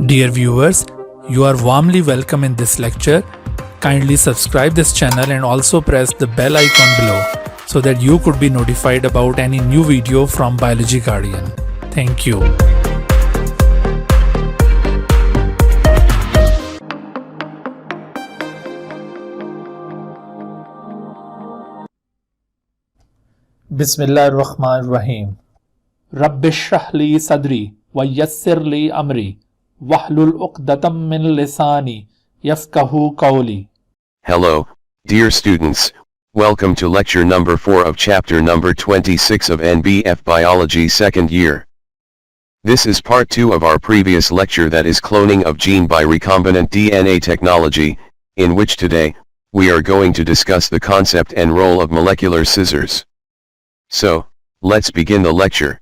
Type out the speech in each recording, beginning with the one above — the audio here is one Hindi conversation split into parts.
Dear viewers, you are warmly welcome in this lecture. Kindly subscribe this channel and also press the bell icon below so that you could be notified about any new video from Biology Guardian. Thank you. बिस्मिल्लाहिर्रहमानिर्रहीम। रब्बिश्रह ली सदरी व यस्सिर ली अमरी वहलुल उक़दतम मिन लिसानी यफ़क़हू क़ौली। Hello, dear students, welcome to lecture number 4 of chapter number 26 of NBF Biology second year. This is part 2 of our previous lecture, that is cloning of gene by recombinant DNA technology, in which today, we are going to discuss the concept and role of molecular scissors. So, let's begin the lecture.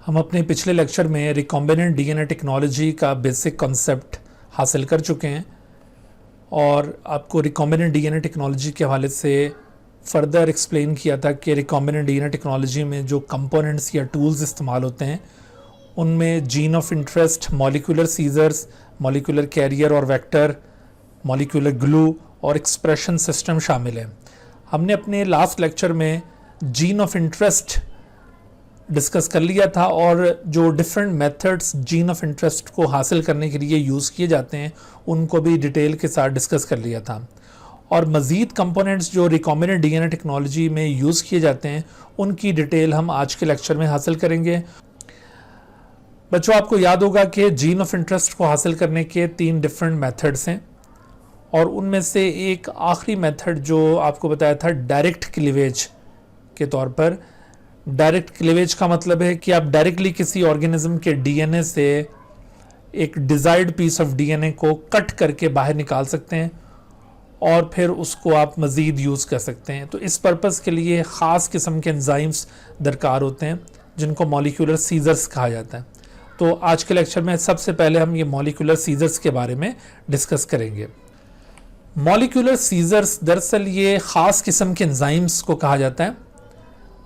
हम अपने पिछले लेक्चर में रिकॉम्बिनेंट डीएनए टेक्नोलॉजी का बेसिक कॉन्सेप्ट हासिल कर चुके हैं और आपको रिकॉम्बिनेंट डीएनए टेक्नोलॉजी के हवाले से फर्दर एक्सप्लेन किया था कि रिकॉम्बिनेंट डीएनए टेक्नोलॉजी में जो कंपोनेंट्स या टूल्स इस्तेमाल होते हैं उनमें gene of interest, molecular scissors, molecular carrier और वेक्टर, मॉलिक्यूलर ग्लू और एक्सप्रेशन सिस्टम शामिल है। हमने अपने लास्ट लेक्चर में जीन ऑफ इंटरेस्ट डिस्कस कर लिया था और जो different methods gene of interest को हासिल करने के लिए यूज़ किए जाते हैं उनको भी डिटेल के साथ डिस्कस कर लिया था। और मज़ीद कंपोनेंट्स जो रिकॉम्बिनेंट डीएनए टेक्नोलॉजी में यूज़ किए जाते हैं उनकी डिटेल हम आज के लेक्चर में हासिल करेंगे। बच्चों, आपको याद होगा कि जीन ऑफ इंटरेस्ट को हासिल करने के 3 डिफरेंट मेथड्स हैं और उनमें से एक आखिरी मेथड जो आपको बताया था डायरेक्ट क्लीवेज के तौर पर। डायरेक्ट क्लीवेज का मतलब है कि आप डायरेक्टली किसी ऑर्गेनिज्म के डीएनए से एक डिजायर्ड पीस ऑफ डीएनए को कट करके बाहर निकाल सकते हैं और फिर उसको आप मज़ीद यूज़ कर सकते हैं। तो इस पर्पज़ के लिए ख़ास किस्म के एंजाइम्स दरकार होते हैं जिनको मॉलिक्यूलर सीजर्स कहा जाता है। तो आज के लेक्चर में सबसे पहले हम ये मॉलिक्यूलर सीजर्स के बारे में डिस्कस करेंगे। मॉलिक्यूलर सीजर्स दरअसल ये ख़ास किस्म के एंजाइम्स को कहा जाता है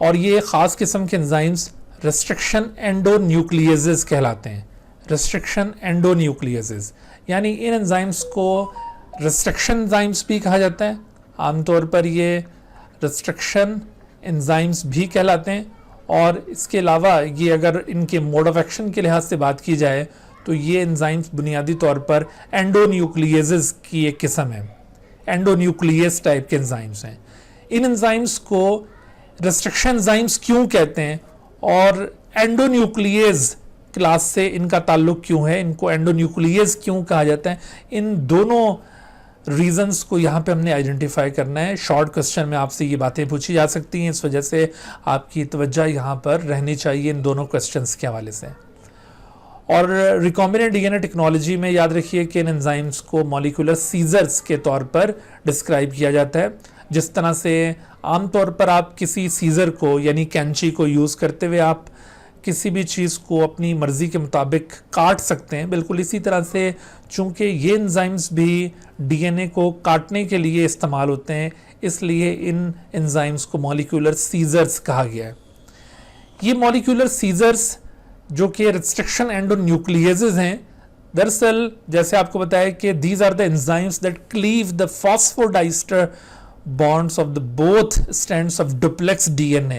और ये ख़ास किस्म के एंजाइम्स रेस्ट्रिक्शन एंडोन्यूक्लियेजेस कहलाते हैं। रेस्ट्रिक्शन एंडोन्यूक्लियेजेस यानी इन एंजाइम्स को रेस्ट्रिक्शन एंजाइम्स भी कहा जाता है। आमतौर पर ये रेस्ट्रिक्शन एंजाइम्स भी कहलाते हैं और इसके अलावा ये अगर इनके मोड ऑफ एक्शन के लिहाज से बात की जाए तो ये एंजाइम्स बुनियादी तौर पर एंडोन्यूक्लियेजेस की एक किस्म है। एंडोन्यूक्लियस टाइप के एंजाइम्स हैं। इन एंजाइम्स को रेस्ट्रिक्शन एंजाइम्स क्यों कहते हैं और एंडोन्यूक्लियेज क्लास से इनका ताल्लुक क्यों है, इनको एंडोन्यूक्लियेज क्यों कहा जाता है, इन दोनों रीजंस को यहाँ पे हमने आइडेंटिफाई करना है। शॉर्ट क्वेश्चन में आपसे ये बातें पूछी जा सकती हैं, इस वजह से आपकी तवज्जो यहाँ पर रहनी चाहिए इन दोनों क्वेश्चंस के हवाले से। और रिकॉम्बिनेंट डीएनए टेक्नोलॉजी में याद रखिए कि इन एंजाइम्स को मॉलिक्यूलर सीजर्स के तौर पर डिस्क्राइब किया जाता है। जिस तरह से आमतौर पर आप किसी सीज़र को यानी कैंची को यूज़ करते हुए आप किसी भी चीज़ को अपनी मर्ज़ी के मुताबिक काट सकते हैं, बिल्कुल इसी तरह से चूँकि ये एंजाइम्स भी डीएनए को काटने के लिए इस्तेमाल होते हैं, इसलिए इन एंजाइम्स को मॉलिक्यूलर सीजर्स कहा गया है। ये मॉलिक्यूलर सीजर्स जो कि रेस्ट्रिक्शन एंडोन्यूक्लियेजेस हैं, दरअसल जैसे आपको बताया कि these are the enzymes that cleave the phosphodiester bonds of the both strands of duplex DNA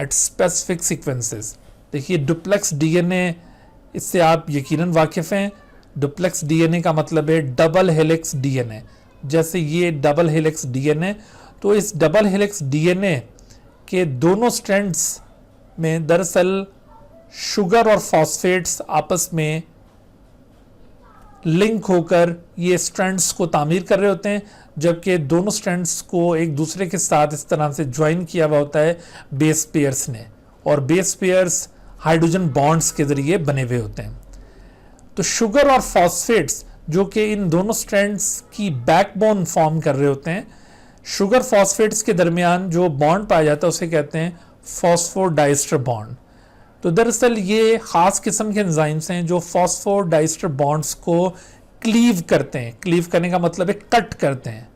at specific sequences। देखिए डुप्लेक्स डीएनए, इससे आप यकीनन वाकिफ हैं। डुप्लेक्स डीएनए का मतलब है डबल हेलिक्स डीएनए। जैसे ये डबल हेलिक्स डीएनए, तो इस डबल हेलिक्स डीएनए के दोनों स्ट्रैंड्स में दरअसल शुगर और फॉस्फेट्स आपस में लिंक होकर ये स्ट्रैंड्स को तामीर कर रहे होते हैं, जबकि दोनों स्ट्रैंड्स को एक दूसरे के साथ इस तरह से ज्वाइन किया हुआ होता है बेस पेयर्स ने, और बेस पेयर्स हाइड्रोजन बॉन्ड्स के ज़रिए बने हुए होते हैं। तो शुगर और फॉस्फेट्स जो कि इन दोनों स्ट्रैंड्स की बैकबोन फॉर्म कर रहे होते हैं, शुगर फॉस्फेट्स के दरमियान जो बॉन्ड पाया जाता है उसे कहते हैं फॉस्फोडाइस्टर बॉन्ड। तो दरअसल ये ख़ास किस्म के एंजाइम्स हैं जो फॉस्फोडाइस्टर बॉन्ड्स को क्लीव करते हैं। क्लीव करने का मतलब है कट करते हैं।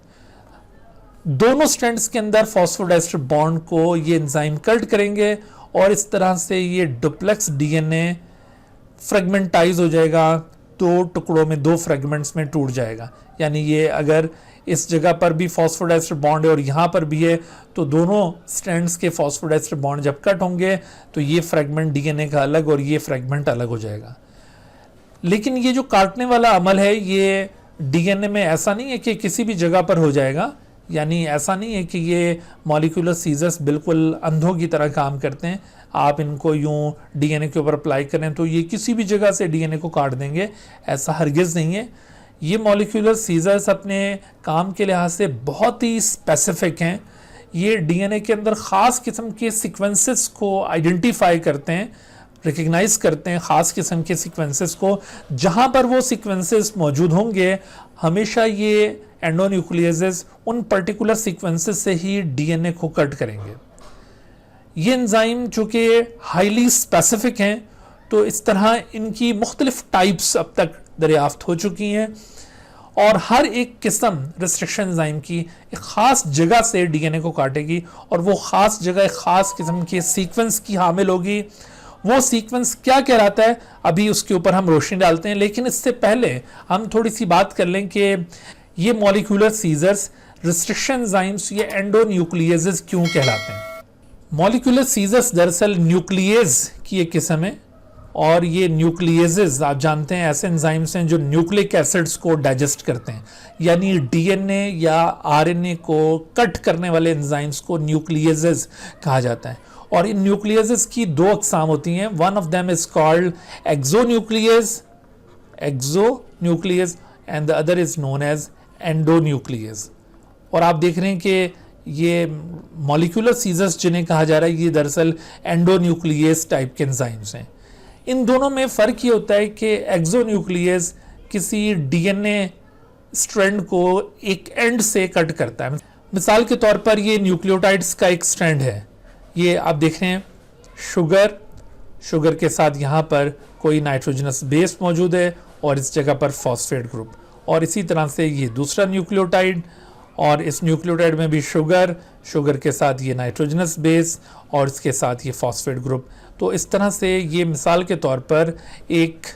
दोनों स्ट्रैंड्स के अंदर फॉस्फोडाइस्टर बॉन्ड को ये एंजाइम कट करेंगे और इस तरह से ये डुप्लेक्स डीएनए फ्रेगमेंटाइज हो जाएगा, दो टुकड़ों में, दो फ्रेगमेंट्स में टूट जाएगा। यानी ये अगर इस जगह पर भी फॉस्फोडाइस्टर बॉन्ड है और यहाँ पर भी है, तो दोनों स्ट्रैंड्स के फॉस्फोडाइस्टर बॉन्ड जब कट होंगे तो ये फ्रेगमेंट डीएनए का अलग और ये फ्रेगमेंट अलग हो जाएगा। लेकिन ये जो काटने वाला अमल है ये डीएनए में ऐसा नहीं है कि किसी भी जगह पर हो जाएगा। यानी ऐसा नहीं है कि ये मॉलिक्यूलर सीजर्स बिल्कुल अंधों की तरह काम करते हैं, आप इनको यूं डीएनए के ऊपर अप्लाई करें तो ये किसी भी जगह से डीएनए को काट देंगे, ऐसा हरगिज़ नहीं है। ये मॉलिक्यूलर सीजर्स अपने काम के लिहाज से बहुत ही स्पेसिफिक हैं। ये डीएनए के अंदर ख़ास किस्म के सीक्वेंसेस को आइडेंटिफाई करते हैं, रिकग्नाइज करते हैं ख़ास किस्म के सीक्वेंसेस को। जहाँ पर वो सीक्वेंसेस मौजूद होंगे हमेशा ये एंडोन्यूक्लियसेस उन पर्टिकुलर सीक्वेंसेस से ही डीएनए को कट करेंगे। ये एंजाइम चूँकि हाईली स्पेसिफिक हैं तो इस तरह इनकी मुख्तलिफ टाइप्स अब तक दरियाफ्त हो चुकी हैं और हर एक किस्म रिस्ट्रिक्शन एंजाइम की एक ख़ास जगह से डीएनए को काटेगी और वो ख़ास जगह एक ख़ास किस्म के सीक्वेंस की हामिल होगी। वो सीक्वेंस क्या कहलाता है अभी उसके ऊपर हम रोशनी डालते हैं, लेकिन इससे पहले हम थोड़ी सी बात कर लें कि ये मॉलिक्यूलर सीजर्स रिस्ट्रिक्शन एंजाइम्स ये एंडोन्यूक्लियेजेस क्यों कहलाते हैं। मॉलिक्यूलर सीजर्स दरअसल न्यूक्लियेज की एक किस्म है और ये न्यूक्लियेजेस आप जानते हैं ऐसे एंजाइम्स हैं जो न्यूक्लिक एसिड्स को डाइजेस्ट करते हैं। यानी डीएनए या आरएनए को कट करने वाले एंजाइम्स को न्यूक्लियेजेस कहा जाता है। और इन न्यूक्लियेजेस की दो अक़साम होती हैं। One of them is called exonuclease and the other is known as endonuclease. और आप देख रहे हैं कि ये मॉलिक्यूलर सीजर्स जिन्हें कहा जा रहा है ये दरअसल एंडोन्यूक्लियेज टाइप के एंजाइम्स हैं। इन दोनों में फ़र्क ये होता है कि एक्सोन्यूक्लियेज किसी डीएनए स्ट्रैंड को एक एंड से कट करता है। मिसाल के तौर पर ये न्यूक्लियोटाइड्स का एक स्ट्रैंड है। ये आप देख रहे हैं शुगर के साथ यहाँ पर कोई नाइट्रोजनस बेस मौजूद है और इस जगह पर फॉस्फेट ग्रुप, और इसी तरह से ये दूसरा न्यूक्लियोटाइड और इस न्यूक्लियोटाइड में भी शुगर के साथ ये नाइट्रोजनस बेस और इसके साथ ये फॉस्फेट ग्रुप। तो इस तरह से ये मिसाल के तौर पर एक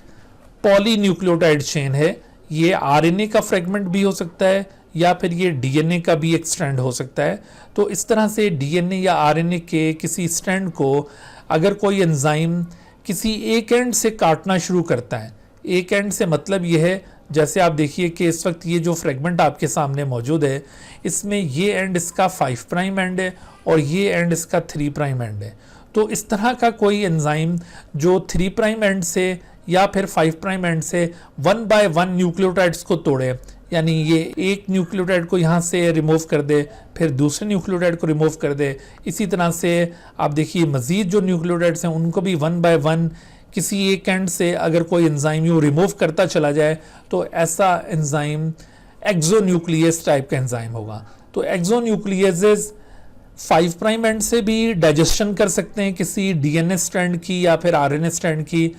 पॉलीन्यूक्लियोटाइड चेन है। ये आरएनए का फ्रेगमेंट भी हो सकता है या फिर ये डीएनए का भी एक स्ट्रैंड हो सकता है। तो इस तरह से डीएनए या आरएनए के किसी स्ट्रैंड को अगर कोई एंजाइम किसी एक एंड से काटना शुरू करता है, एक एंड से मतलब ये है जैसे आप देखिए कि इस वक्त ये जो फ्रेगमेंट आपके सामने मौजूद है इसमें ये एंड इसका 5 प्राइम एंड है और ये एंड इसका 3 प्राइम एंड है। तो इस तरह का कोई एंजाइम जो 3 प्राइम एंड से या फिर 5 प्राइम एंड से 1 बाय 1 न्यूक्लियोटाइड्स को तोड़े, यानी ये एक न्यूक्लियोटाइड को यहाँ से रिमूव कर दे फिर दूसरे न्यूक्लियोटाइड को रिमूव कर दे, इसी तरह से आप देखिए मज़ीद जो न्यूक्लियोटाइड्स हैं उनको भी 1 बाय 1 किसी एक एंड से अगर कोई एंजाइम यूँ रिमूव करता चला जाए तो ऐसा एंजाइम एक्सोन्यूक्लियस टाइप का एंजाइम होगा। तो एक्सोन्यूक्लियसेस 5 प्राइम एंड से भी डाइजेशन कर सकते हैं किसी डीएनए स्ट्रैंड की या फिर आरएनए स्ट्रैंड की,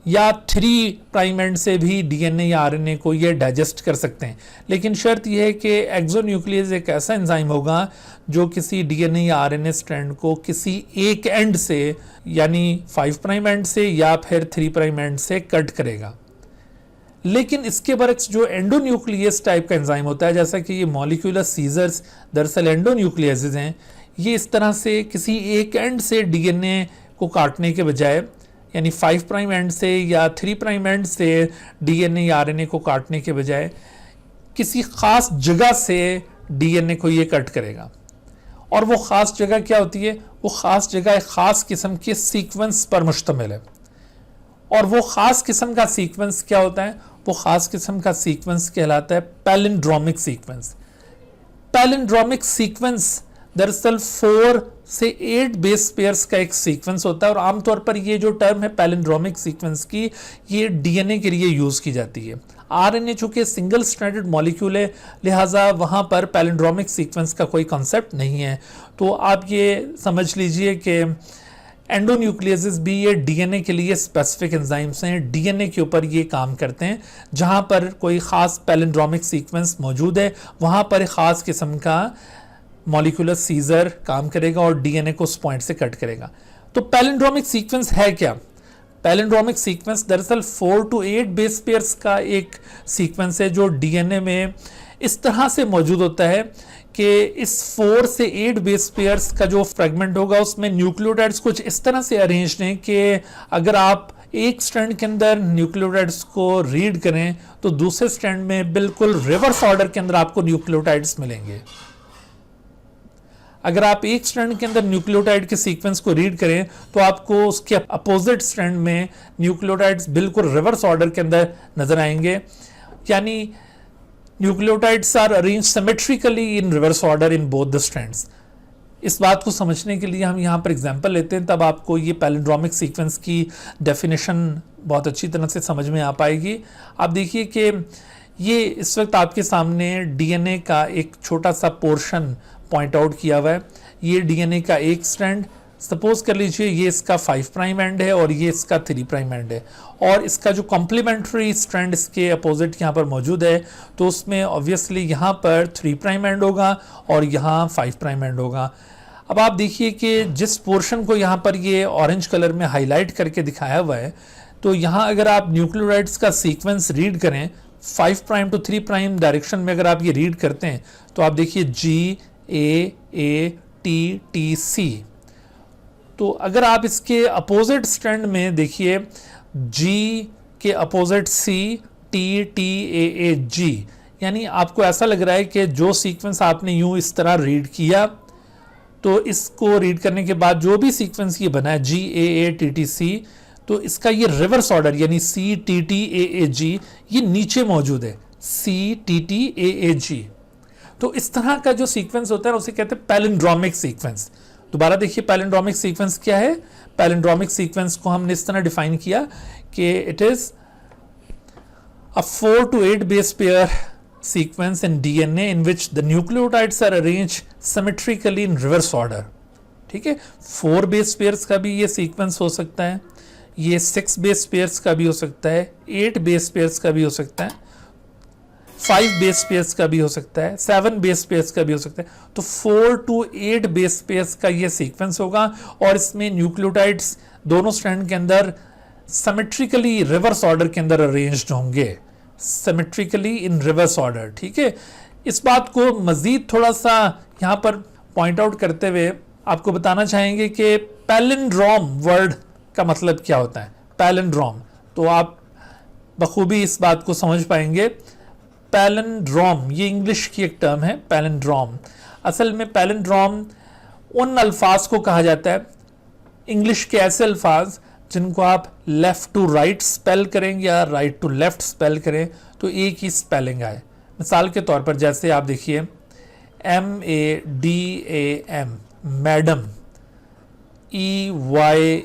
या 3 प्राइम एंड से भी डीएनए या आरएनए को ये डाइजेस्ट कर सकते हैं। लेकिन शर्त यह है कि एक्सोन्यूक्लियस एक ऐसा एंजाइम होगा जो किसी डीएनए या आरएनए स्ट्रैंड को किसी एक एंड से यानी 5 प्राइम एंड से या फिर 3 प्राइम एंड से कट करेगा। लेकिन इसके बरक्स जो एंडोन्यूक्लियस टाइप का एंजाइम होता है, जैसा कि ये मॉलिक्यूलर सीजर्स दरअसल एंडोन्यूक्लियसेस हैं, ये इस तरह से किसी एक एंड से डीएनए को काटने के बजाय यानी 5 प्राइम एंड से या 3 प्राइम एंड से डीएनए या आरएनए को काटने के बजाय किसी ख़ास जगह से डीएनए को ये कट करेगा। और वो ख़ास जगह क्या होती है? वो ख़ास जगह एक ख़ास किस्म के सीक्वेंस पर मुश्तमिल है। और वो ख़ास किस्म का सीक्वेंस क्या होता है? वो ख़ास किस्म का सीक्वेंस कहलाता है पैलिंड्रोमिक सीक्वेंस। पैलिंड्रोमिक सीक्वेंस दरअसल 4 से 8 बेस पेयर्स का एक सीक्वेंस होता है और आमतौर पर ये जो टर्म है पैलिंड्रोमिक सीक्वेंस की, ये डीएनए के लिए यूज़ की जाती है। आरएनए चूँकि सिंगल स्ट्रैंडेड मॉलिक्यूल है, लिहाजा वहाँ पर पैलिंड्रोमिक सीक्वेंस का कोई कॉन्सेप्ट नहीं है। तो आप ये समझ लीजिए कि एंडोन्यूक्लियसेस भी ये डीएनए के लिए स्पेसिफिक एंजाइम्स हैं, डीएनए के ऊपर ये काम करते हैं। जहाँ पर कोई ख़ास पैलिंड्रोमिक सीक्वेंस मौजूद है वहाँ पर एक ख़ास किस्म का मॉलिक्यूलर सीजर काम करेगा और डीएनए को उस पॉइंट से कट करेगा। तो पैलिंड्रोमिक सीक्वेंस है क्या? पैलिंड्रोमिक सीक्वेंस दरअसल 4 to 8 बेस पेयर्स का एक सीक्वेंस है जो डीएनए में इस तरह से मौजूद होता है कि इस 4 से 8 बेस पेयर्स का जो फ्रेगमेंट होगा उसमें न्यूक्लियोटाइड्स कुछ इस तरह से अरेंज्ड हैं कि अगर आप एक स्ट्रैंड के अंदर न्यूक्लियोटाइड्स को रीड करें तो दूसरे स्ट्रैंड में बिल्कुल रिवर्स ऑर्डर के अंदर आपको न्यूक्लियोटाइड्स मिलेंगे। अगर आप एक स्ट्रैंड के अंदर न्यूक्लियोटाइड के सीक्वेंस को रीड करें तो आपको उसके अपोजिट स्ट्रैंड में न्यूक्लियोटाइड्स बिल्कुल रिवर्स ऑर्डर के अंदर नजर आएंगे, यानी nucleotides are arranged symmetrically in reverse order in both the strands. इस बात को समझने के लिए हम यहाँ पर एग्जांपल लेते हैं, तब आपको ये पैलिंड्रोमिक सीक्वेंस की डेफिनेशन बहुत अच्छी तरह से समझ में आ पाएगी। आप देखिए कि ये इस वक्त आपके सामने डीएनए का एक छोटा सा पोर्शन पॉइंट आउट किया हुआ है। ये डीएनए का एक स्ट्रैंड, सपोज कर लीजिए ये इसका 5 प्राइम एंड है और ये इसका 3 प्राइम एंड है, और इसका जो कॉम्प्लीमेंट्री स्ट्रैंड इसके अपोजिट यहाँ पर मौजूद है, तो उसमें ऑब्वियसली यहाँ पर 3 प्राइम एंड होगा और यहाँ 5 प्राइम एंड होगा। अब आप देखिए कि जिस पोर्शन को यहाँ पर ये ऑरेंज कलर में हाईलाइट करके दिखाया हुआ है, तो यहाँ अगर आप न्यूक्लियोटाइड्स का सीक्वेंस रीड करें 5 प्राइम टू 3 प्राइम डायरेक्शन में अगर आप ये रीड करते हैं तो आप देखिए GAATTC। तो अगर आप इसके अपोजिट स्ट्रैंड में देखिए G के अपोजिट CTTAAG, यानी आपको ऐसा लग रहा है कि जो सीक्वेंस आपने यूं इस तरह रीड किया तो इसको रीड करने के बाद जो भी सीक्वेंस ये बना है GAATTC, तो इसका ये रिवर्स ऑर्डर यानी CTTAAG ये नीचे मौजूद है CTTAAG। तो इस तरह का जो सीक्वेंस होता है उसे कहते हैं पैलिंड्रोमिक सीक्वेंस। दोबारा देखिए पैलिंड्रोमिक सीक्वेंस क्या है। पैलिंड्रोमिक सीक्वेंस को हमने इस तरह डिफाइन किया कि it is a 4 to 8 base pair sequence in DNA in which the nucleotides are arranged symmetrically in reverse order। ठीक है, 4 बेस पेयर्स का भी ये सीक्वेंस हो सकता है, ये 6 बेस पेयर्स का भी हो सकता है, 8 बेस पेयर्स का भी हो सकता है, 5 बेस पेयर्स का भी हो सकता है, 7 बेस पेयर्स का भी हो सकता है। तो 4 to 8 बेस पेयर्स का ये सीक्वेंस होगा और इसमें न्यूक्लियोटाइड्स दोनों स्ट्रैंड के अंदर सिमेट्रिकली रिवर्स ऑर्डर के अंदर अरेंज्ड होंगे, सिमेट्रिकली इन रिवर्स ऑर्डर। ठीक है, इस बात को मजीद थोड़ा सा यहाँ पर पॉइंट आउट करते हुए आपको बताना चाहेंगे कि पैलिंड्रोम वर्ड का मतलब क्या होता है। पैलिंड्रोम, तो आप बखूबी इस बात को समझ पाएंगे। पैलिंड्रोम ये इंग्लिश की एक टर्म है, पैलिंड्रोम। असल में पैलिंड्रोम उन अल्फाज को कहा जाता है, इंग्लिश के ऐसे अल्फाज जिनको आप लेफ्ट टू राइट स्पेल करें या राइट टू लेफ्ट स्पेल करें तो एक ही स्पेलिंग आए। मिसाल के तौर पर जैसे आप देखिए MADAM मैडम, EYEI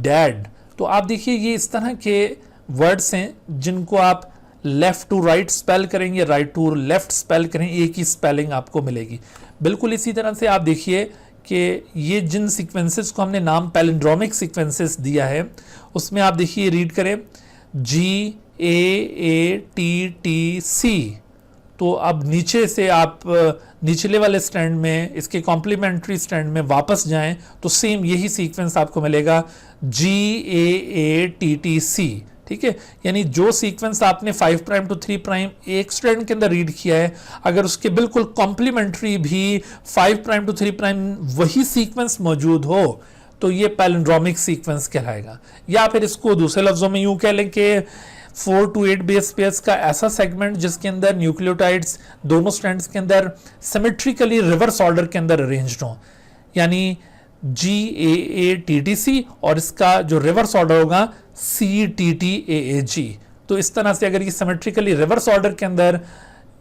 डैड। तो आप देखिए ये इस तरह के वर्ड्स हैं जिनको आप लेफ्ट टू राइट स्पेल करेंगे, राइट टू लेफ्ट स्पेल करें, एक ही स्पेलिंग आपको मिलेगी। बिल्कुल इसी तरह से आप देखिए कि ये जिन सीक्वेंसेस को हमने नाम पैलिंड्रोमिक सीक्वेंसेस दिया है उसमें आप देखिए रीड करें GAATTC। तो अब नीचे से आप निचले वाले स्ट्रैंड में इसके कॉम्प्लीमेंट्री स्ट्रैंड में वापस जाएं तो सेम यही सीक्वेंस आपको मिलेगा GAATTC। ठीक है, यानी जो सीक्वेंस आपने 5 प्राइम टू 3 प्राइम एक स्ट्रैंड के अंदर रीड किया है, अगर उसके बिल्कुल कॉम्प्लीमेंट्री भी 5 प्राइम टू 3 प्राइम वही सीक्वेंस मौजूद हो तो ये पैलिंड्रोमिक सीक्वेंस कहलाएगा। या फिर इसको दूसरे लफ्जों में यूं कह लें कि 4 to 8 बेस पेयर्स का ऐसा सेगमेंट जिसके अंदर न्यूक्लियोटाइड्स दोनों स्ट्रैंड्स के अंदर सिमेट्रिकली रिवर्स ऑर्डर के अंदर अरेंज्ड हों, यानी GAATTC और इसका जो रिवर्स ऑर्डर होगा CTTAAG। तो इस तरह से अगर ये सिमेट्रिकली रिवर्स ऑर्डर के अंदर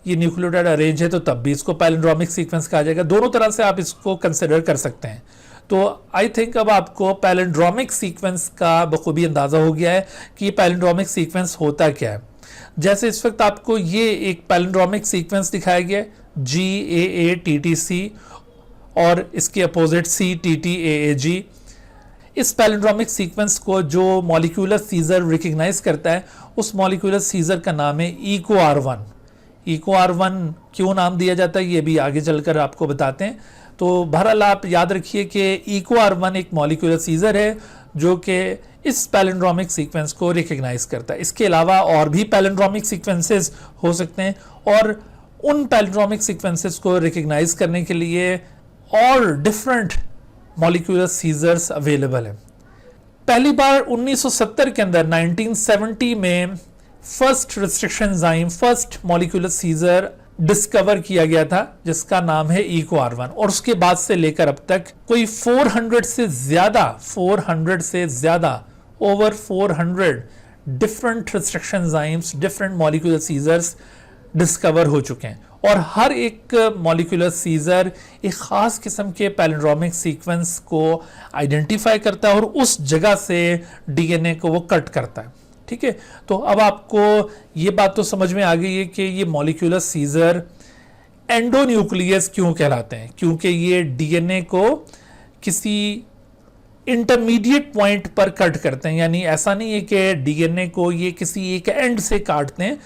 ये न्यूक्लियोटाइड अरेंज है तो तब भी इसको पैलिंड्रोमिक सीक्वेंस कहा जाएगा। दोनों तरह से आप इसको कंसिडर कर सकते हैं। तो आई थिंक अब आपको पैलिंड्रोमिक सीक्वेंस का बखूबी अंदाजा हो गया है कि पैलिंड्रोमिक सीक्वेंस होता क्या है। जैसे इस वक्त आपको ये एक पैलिंड्रोमिक सीक्वेंस दिखाया गया GAATTC और इसके अपोजिट CTTAAG। इस पैलिंड्रोमिक सीक्वेंस को जो मॉलिक्यूलर सीजर रिकग्नाइज करता है उस मॉलिक्यूलर सीजर का नाम है EcoR1। EcoR1 क्यों नाम दिया जाता है ये भी आगे चलकर आपको बताते हैं। तो बहरहाल आप याद रखिए कि EcoR1 एक मॉलिक्यूलर सीजर है जो कि इस पैलिंड्रोमिक सीक्वेंस को रिकग्नाइज करता है। इसके अलावा और भी पैलिंड्रोमिक सीक्वेंसेस हो सकते हैं और उन पैलिंड्रोमिक सीक्वेंसेस को रिकग्नाइज करने के लिए और डिफरेंट मॉलिक्यूलर सीजर्स अवेलेबल हैं। पहली बार 1970 के अंदर 1970 में first restriction enzyme, first molecular scissor discover किया गया था जिसका नाम है EcoR1 और उसके बाद से लेकर अब तक कोई 400 से ज्यादा over 400 different restriction enzymes, different molecular scissors discover हो चुके हैं और हर एक मॉलिक्यूलर सीजर एक खास किस्म के पैलिंड्रोमिक सीक्वेंस को आइडेंटिफाई करता है और उस जगह से DNA को वो कट करता है। ठीक है, तो अब आपको ये बात तो समझ में आ गई है कि ये मॉलिक्यूलर सीजर एंडोन्यूक्लियस क्यों कहलाते हैं, क्योंकि ये DNA को किसी इंटरमीडिएट पॉइंट पर कट करते हैं। यानी ऐसा नहीं है कि DNA को ये किसी एक एंड से काटते हैं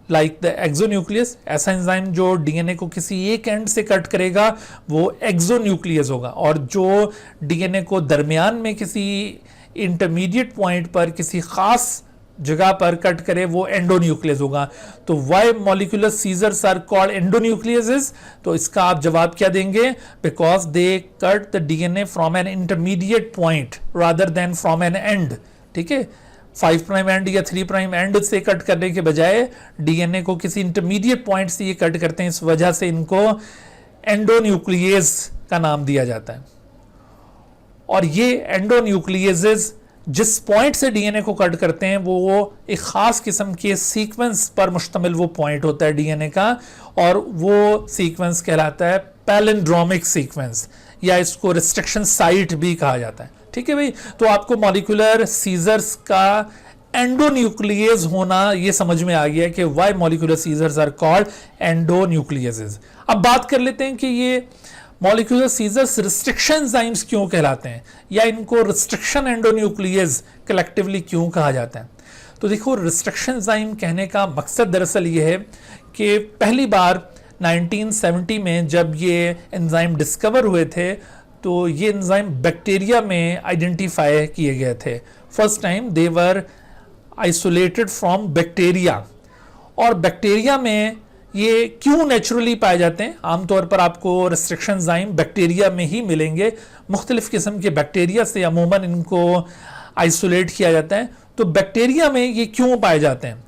लाइक द एक्सोन्यूक्लियस। ऐसा एंजाइम जो DNA को किसी एक एंड से कट करेगा वो एक्सोन्यूक्लियस होगा और जो DNA को दरमियान में किसी इंटरमीडिएट पॉइंट पर किसी खास जगह पर कट करे वो एंडोन्यूक्लियस होगा। तो why molecular scissors are called endonucleases, तो इसका आप जवाब क्या देंगे? Because they cut the DNA from an intermediate point rather than from an end. ठीक है, 5 प्राइम एंड या 3 प्राइम एंड से कट करने के बजाय DNA को किसी इंटरमीडिएट पॉइंट से ये कट करते हैं, इस वजह से इनको एंडोन्यूक्लियस का नाम दिया जाता है। और ये एंडोन्यूक्लियसेस जिस पॉइंट से DNA को कट करते हैं वो एक खास किस्म के सीक्वेंस पर मुश्तमिल वो पॉइंट होता है DNA का और वो सीक्वेंस कहलाता है पैलिंड्रोमिक सीक्वेंस या इसको रिस्ट्रिक्शन साइट भी कहा जाता है। ठीक है भाई, तो आपको मॉलिक्यूलर सीजर्स का एंडोन्यूक्लियस होना ये समझ में आ गया कि why molecular scissors are called endonucleases. अब बात कर लेते हैं कि ये मॉलिक्यूलर सीजर्स रिस्ट्रिक्शन एंजाइम्स क्यों कहलाते हैं या इनको रिस्ट्रिक्शन एंडोन्यूक्लियस कलेक्टिवली क्यों कहा जाता है। तो देखो, रिस्ट्रिक्शन एंजाइम कहने का मकसद दरअसल ये है कि पहली बार 1970 में जब ये एंजाइम डिस्कवर हुए थे तो ये एंजाइम बैक्टीरिया में आइडेंटिफाई किए गए थे। First time they were isolated from bacteria. और बैक्टीरिया में ये क्यों नेचुरली पाए जाते हैं? आमतौर पर आपको रिस्ट्रिक्शन एंजाइम बैक्टीरिया में ही मिलेंगे। मुख्तलिफ किस्म के बैक्टीरिया से अमूमन इनको आइसोलेट किया जाता है। तो बैक्टीरिया में ये क्यों पाए जाते हैं?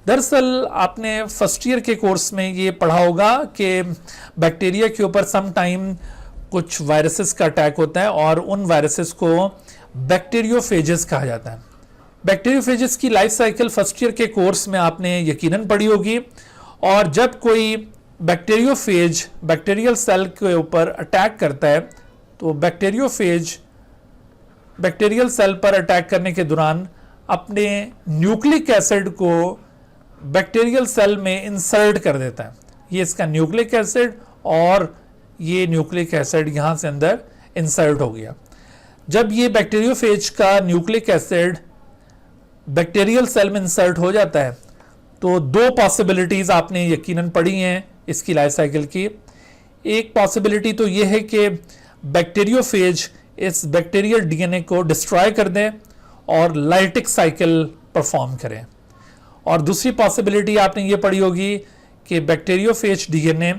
दरअसल आपने फर्स्ट ईयर के कोर्स में ये पढ़ा होगा कि बैक्टीरिया के ऊपर सम टाइम कुछ वायरसेस का अटैक होता है और उन वायरसेस को बैक्टीरियोफेजेस कहा जाता है। बैक्टीरियोफेजेस की लाइफ साइकिल फर्स्ट ईयर के कोर्स में आपने यकीनन पढ़ी होगी। और जब कोई बैक्टीरियोफेज बैक्टीरियल सेल के ऊपर अटैक करता है तो बैक्टीरियोफेज बैक्टीरियल सेल पर अटैक करने के दौरान अपने न्यूक्लिक एसिड को बैक्टीरियल सेल में इंसर्ट कर देता है। ये इसका न्यूक्लिक एसिड और ये न्यूक्लिक एसिड यहाँ से अंदर इंसर्ट हो गया। जब ये बैक्टीरियोफेज का न्यूक्लिक एसिड बैक्टीरियल सेल में इंसर्ट हो जाता है तो दो पॉसिबिलिटीज आपने यकीनन पढ़ी हैं इसकी लाइफ साइकिल की। एक पॉसिबिलिटी तो ये है कि बैक्टीरियोफेज इस बैक्टीरियल DNA को डिस्ट्रॉय कर दें और लाइटिक साइकिल परफॉर्म करें। और दूसरी पॉसिबिलिटी आपने ये पढ़ी होगी कि बैक्टीरियोफेज DNA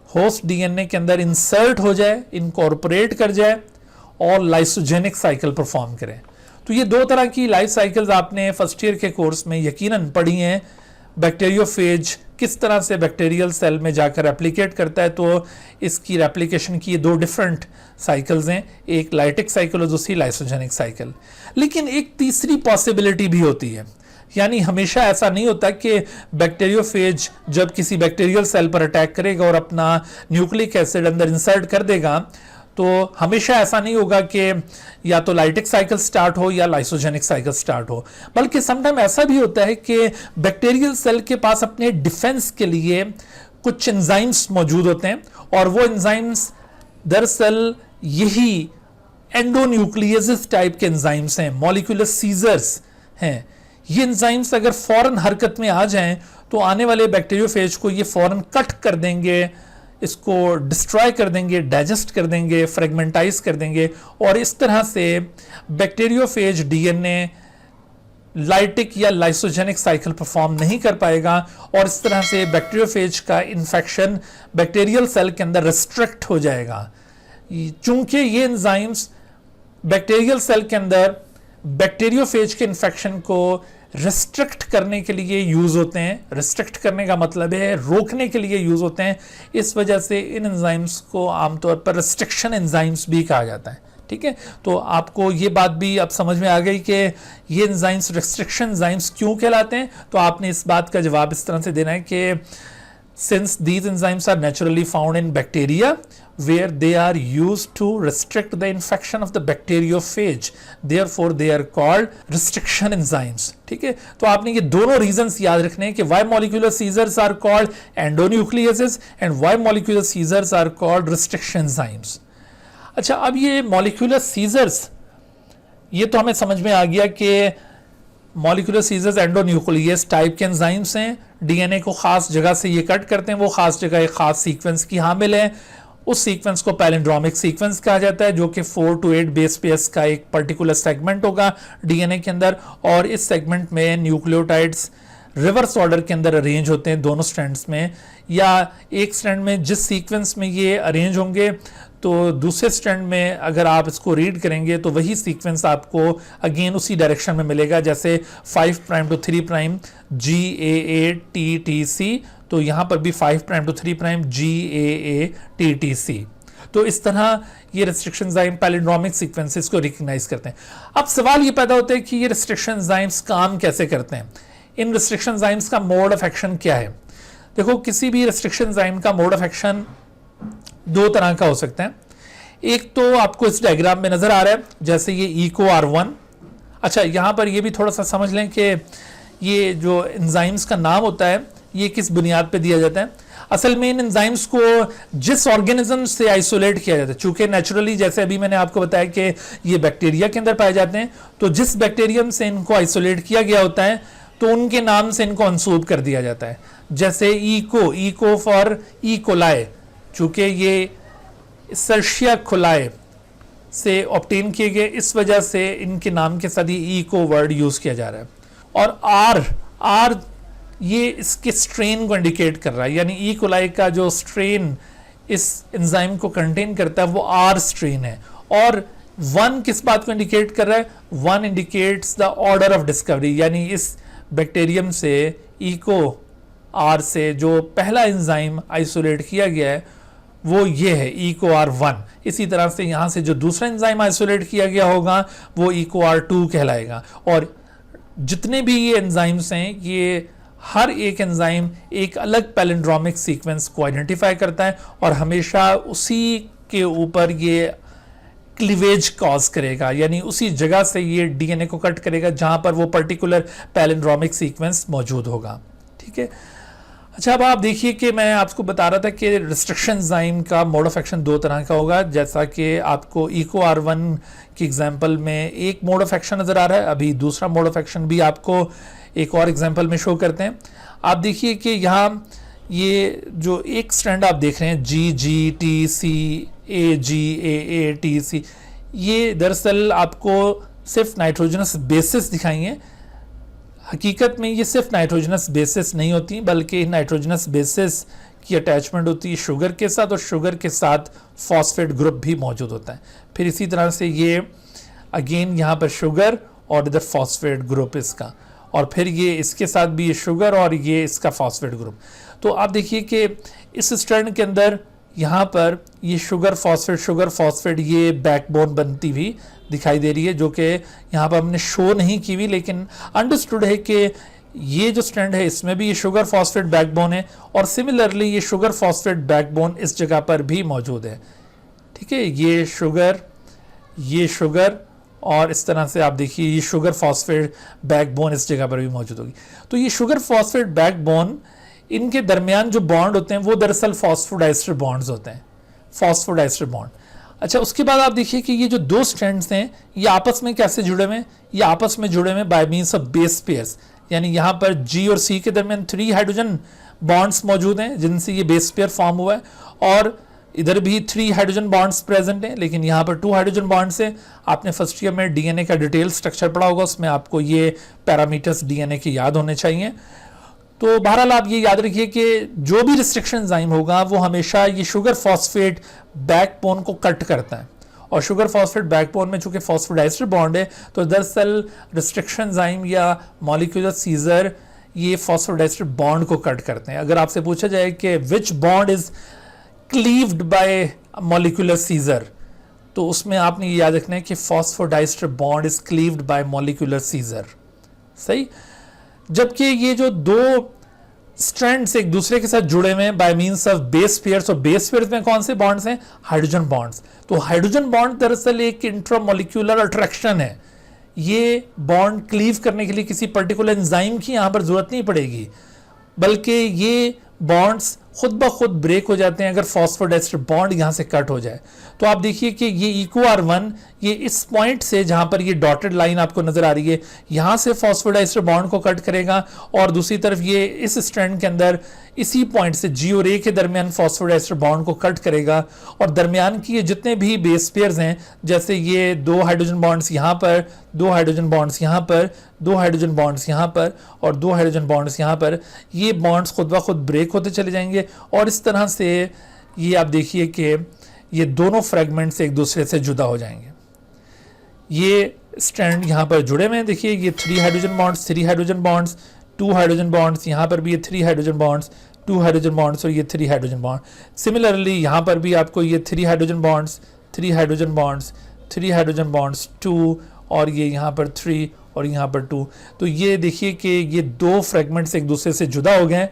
होस्ट DNA के अंदर इंसर्ट हो जाए, इनकॉर्पोरेट कर जाए और लाइसोजेनिक साइकिल परफॉर्म करें। तो ये दो तरह की लाइफ साइकिल्स आपने फर्स्ट ईयर के कोर्स में यकीनन पढ़ी हैं। बैक्टीरियोफेज किस तरह से बैक्टीरियल सेल में जाकर रेप्लिकेट करता है, तो इसकी रेप्लिकेशन की ये दो डिफरेंट साइकिल्स हैं, एक लाइटिक साइकिल और दूसरी लाइसोजेनिक साइकिल। लेकिन एक तीसरी पॉसिबिलिटी भी होती है, यानी हमेशा ऐसा नहीं होता कि बैक्टीरियोफेज जब किसी बैक्टीरियल सेल पर अटैक करेगा और अपना न्यूक्लिक एसिड अंदर इंसर्ट कर देगा तो हमेशा ऐसा नहीं होगा कि या तो लाइटिक साइकिल स्टार्ट हो या लाइसोजेनिक साइकिल स्टार्ट हो, बल्कि समटाइम ऐसा भी होता है कि बैक्टीरियल सेल के पास अपने डिफेंस के लिए कुछ एंजाइम्स मौजूद होते हैं और वो एंजाइम्स दरअसल यही एंडोन्यूक्लियस टाइप के एंजाइम्स हैं, मॉलिक्यूलर सीजर्स हैं। ये एंजाइम्स अगर फौरन हरकत में आ जाएं तो आने वाले बैक्टीरियोफेज को ये फौरन कट कर देंगे इसको डिस्ट्रॉय कर देंगे, डाइजेस्ट कर देंगे, फ्रेगमेंटाइज कर देंगे और इस तरह से बैक्टीरियोफेज डीएनए लाइटिक या लाइसोजेनिक साइकिल परफॉर्म नहीं कर पाएगा और इस तरह से बैक्टीरियोफेज का इन्फेक्शन बैक्टीरियल सेल के अंदर रिस्ट्रिक्ट हो जाएगा। चूंकि ये एंजाइम्स बैक्टीरियल सेल के अंदर बैक्टीरियोफेज के इन्फेक्शन को रिस्ट्रिक्ट करने के लिए यूज होते हैं, रिस्ट्रिक्ट करने का मतलब है रोकने के लिए यूज होते हैं, इस वजह से इन एंजाइम्स को आमतौर पर रिस्ट्रिक्शन एंजाइम्स भी कहा जाता है। ठीक है, तो आपको ये बात भी अब समझ में आ गई कि ये एंजाइम्स रिस्ट्रिक्शन एंजाइम्स क्यों कहलाते हैं। तो आपने इस बात का जवाब इस तरह से देना है कि since these enzymes are naturally found in bacteria where they are used to restrict the infection of the bacteriophage, therefore they are called restriction enzymes। ठीक है, तो आपने ये दोनों reasons याद रखने हैं कि why molecular seizures are called endonucleases and why molecular seizures are called restriction enzymes। अच्छा, अब ये molecular seizures ये तो हमें समझ में आ गया कि मॉलिक्यूलर सीजर्स एंडोन्यूक्लियस टाइप के एंजाइम्स हैं, डीएनए को खास जगह से ये कट करते हैं, वो खास जगह एक खास सीक्वेंस की हामिल है। उस सीक्वेंस को पैलिंड्रोमिक सीक्वेंस कहा जाता है जो कि 4 to 8 बेस पेयर्स का एक पर्टिकुलर सेगमेंट होगा डीएनए के अंदर और इस सेगमेंट में न्यूक्लियोटाइड्स रिवर्स ऑर्डर के अंदर अरेंज होते हैं दोनों स्ट्रैंड्स में, या एक स्ट्रैंड में जिस सीक्वेंस में ये अरेंज होंगे तो दूसरे स्ट्रैंड में अगर आप इसको रीड करेंगे तो वही सीक्वेंस आपको अगेन उसी डायरेक्शन में मिलेगा, जैसे 5 प्राइम टू 3 प्राइम GAATTC, तो यहाँ पर भी 5 प्राइम टू 3 प्राइम GAATTC। तो इस तरह ये रिस्ट्रिक्शन एंजाइम पैलिंड्रोमिक सीक्वेंसेस को रिकग्नाइज करते हैं। अब सवाल ये पैदा होता है कि ये रिस्ट्रिक्शन एंजाइम्स काम कैसे करते हैं, इन रिस्ट्रिक्शन एंजाइम्स का मोड ऑफ एक्शन क्या है। देखो, किसी भी रिस्ट्रिक्शन एंजाइम का मोड ऑफ एक्शन दो तरह का हो सकता है। एक तो आपको इस डायग्राम में नजर आ रहा है, जैसे ये EcoR1। अच्छा, यहां पर ये भी थोड़ा सा समझ लें कि ये जो एंजाइम्स का नाम होता है ये किस बुनियाद पे दिया जाता है। असल में इन एंजाइम्स को जिस ऑर्गेनिज्म से आइसोलेट किया जाता है, चूंकि नेचुरली जैसे अभी मैंने आपको बताया कि ये बैक्टीरिया के अंदर पाए जाते हैं, तो जिस बैक्टीरियम से इनको आइसोलेट किया गया होता है तो उनके नाम से इनको मंसूब कर दिया जाता है। जैसे ईको फॉर ई कोलाई, चूंकि ये सर्शिया कोलाई से ऑब्टेन किए गए, इस वजह से इनके नाम के साथ ही इको वर्ड यूज किया जा रहा है। और आर ये इसके स्ट्रेन को इंडिकेट कर रहा है, यानी ई कोलाई का जो स्ट्रेन इस एंजाइम को कंटेन करता है वो आर स्ट्रेन है। और 1 किस बात को इंडिकेट कर रहा है, 1 indicates the order of discovery, यानी इस बैक्टीरियम से इको आर से जो पहला एंजाइम आइसोलेट किया गया है वो ये है EcoR1। इसी तरह से यहाँ से जो दूसरा एंजाइम आइसोलेट किया गया होगा वो EcoR2 कहलाएगा। और जितने भी ये एंजाइम्स हैं, ये हर एक एंजाइम एक अलग पैलिंड्रोमिक सीक्वेंस को आइडेंटिफाई करता है और हमेशा उसी के ऊपर ये क्लीवेज कॉज करेगा, यानी उसी जगह से ये डीएनए को कट करेगा जहां पर वो पर्टिकुलर पैलिंड्रोमिक सीक्वेंस मौजूद होगा। ठीक है, अच्छा, अब आप देखिए कि मैं आपको बता रहा था कि रिस्ट्रिक्शन एंजाइम का मोड ऑफ एक्शन दो तरह का होगा, जैसा कि आपको EcoR1 की एग्जांपल में एक मोड ऑफ एक्शन नजर आ रहा है, अभी दूसरा मोड ऑफ एक्शन भी आपको एक और एग्जांपल में शो करते हैं। आप देखिए कि यहाँ ये जो एक स्ट्रैंड आप देख रहे हैं GGTC AGAATC, ये दरअसल आपको सिर्फ नाइट्रोजनस बेसिस दिखाई हैं। हकीकत में ये सिर्फ नाइट्रोजनस बेसिस नहीं होती, बल्कि नाइट्रोजनस बेसिस की अटैचमेंट होती है शुगर के साथ और शुगर के साथ फॉस्फेट ग्रुप भी मौजूद होता है। फिर इसी तरह से ये अगेन यहाँ पर शुगर और इधर फॉस्फेट ग्रुप इसका, और फिर ये इसके साथ भी ये शुगर और ये इसका फॉस्फेट ग्रुप। तो आप देखिए कि इस स्ट्रैंड के अंदर यहाँ पर ये शुगर फॉस्फेट ये बैकबोन बनती हुई दिखाई दे रही है, जो कि यहाँ पर हमने शो नहीं की हुई, लेकिन अंडरस्टूड है कि ये जो स्ट्रैंड है इसमें भी ये शुगर फॉस्फेट बैकबोन है और सिमिलरली ये शुगर फॉस्फेट बैकबोन इस जगह पर भी मौजूद है। ठीक है, ये शुगर और इस तरह से आप देखिए ये शुगर फॉस्फेट बैकबोन इस जगह पर भी मौजूद होगी। तो ये शुगर फॉस्फेट बैकबोन, इनके दरमियान जो बॉन्ड होते हैं वो दरअसल फॉस्फोडाइस्टर बॉन्ड्स होते हैं, फॉस्फोडाइस्टर बॉन्ड। अच्छा, उसके बाद आप देखिए कि ये जो दो स्ट्रैंड्स हैं ये आपस में कैसे जुड़े हुए हैं, ये आपस में जुड़े हुए by means of base pairs, यानी यहाँ पर G और C के दरमियान 3 हाइड्रोजन बॉन्ड्स मौजूद हैं जिनसे ये बेस पेयर फॉर्म हुआ है, और इधर भी 3 हाइड्रोजन बॉन्ड्स प्रेजेंट हैं, लेकिन यहाँ पर 2 हाइड्रोजन बॉन्ड्स हैं। आपने फर्स्ट ईयर में डीएनए का डिटेल स्ट्रक्चर पढ़ा होगा, उसमें आपको ये पैरामीटर्स डीएनए के याद होने चाहिए। तो बहरहाल आप ये याद रखिए कि जो भी रिस्ट्रिक्शन एंजाइम होगा वो हमेशा ये शुगर फॉस्फेट बैकबोन को कट करता है, और शुगर फॉस्फेट बैकबोन में चूंकि फॉस्फोडाइस्टर बॉन्ड है तो दरअसल रिस्ट्रिक्शन एंजाइम या मॉलिक्यूलर सीजर ये फॉस्फोडाइस्टर बॉन्ड को कट करते हैं। अगर आपसे पूछा जाए कि which bond is cleaved by molecular scissor, तो उसमें आपने ये याद रखना है कि phosphodiester bond is cleaved by molecular scissor, सही। जबकि ये जो दो स्ट्रैंड्स एक दूसरे के साथ जुड़े हुए हैं by means of base pairs, और बेस पेयर्स में कौन से बॉन्ड्स हैं? Hydrogen bonds. तो हाइड्रोजन बॉन्ड दरअसल एक इंट्रामोलिक्यूलर अट्रैक्शन है। ये बॉन्ड क्लीव करने के लिए किसी पर्टिकुलर एंजाइम की यहां पर जरूरत नहीं पड़ेगी, बल्कि ये बॉन्ड्स खुद ब खुद ब्रेक हो जाते हैं अगर फॉस्फोडाइस्टर बॉन्ड यहां से कट हो जाए। तो आप देखिए कि ये EcoR1 ये इस पॉइंट से, जहां पर ये डॉटेड लाइन आपको नजर आ रही है, यहां से फॉस्फोडाइस्टर बॉन्ड को कट करेगा, और दूसरी तरफ ये इस स्ट्रैंड के अंदर इसी पॉइंट से G और A के दरमियान फॉस्फोडाइस्टर बॉन्ड को कट करेगा, और दरमियान की ये जितने भी बेस पेयर्स हैं, जैसे ये 2 हाइड्रोजन बॉन्ड्स यहां पर, 2 हाइड्रोजन बॉन्ड्स यहां पर, 2 हाइड्रोजन बॉन्ड्स यहां पर, और 2 हाइड्रोजन बॉन्ड्स यहां पर, ये बॉन्ड्स खुद ब खुद ब्रेक होते चले जाएंगे, और इस तरह से ये आप देखिए कि ये दोनों फ्रेगमेंट्स एक दूसरे से जुदा हो जाएंगे। ये स्ट्रैंड यहां पर जुड़े हुए हैं, देखिए ये 3 hydrogen bonds, 3 hydrogen bonds, 2 hydrogen bonds, यहां पर भी ये 3 हाइड्रोजन बॉन्ड्स, 2 हाइड्रोजन बॉन्ड्स, और ये 3 हाइड्रोजन बॉन्ड। सिमिलरली यहां पर भी आपको ये 3 hydrogen bonds, 3 hydrogen bonds, 3 hydrogen bonds, 2, और ये यहां पर 3 और यहां पर 2। तो ये देखिए कि ये 2 फ्रेगमेंट्स एक दूसरे से जुदा हो गए।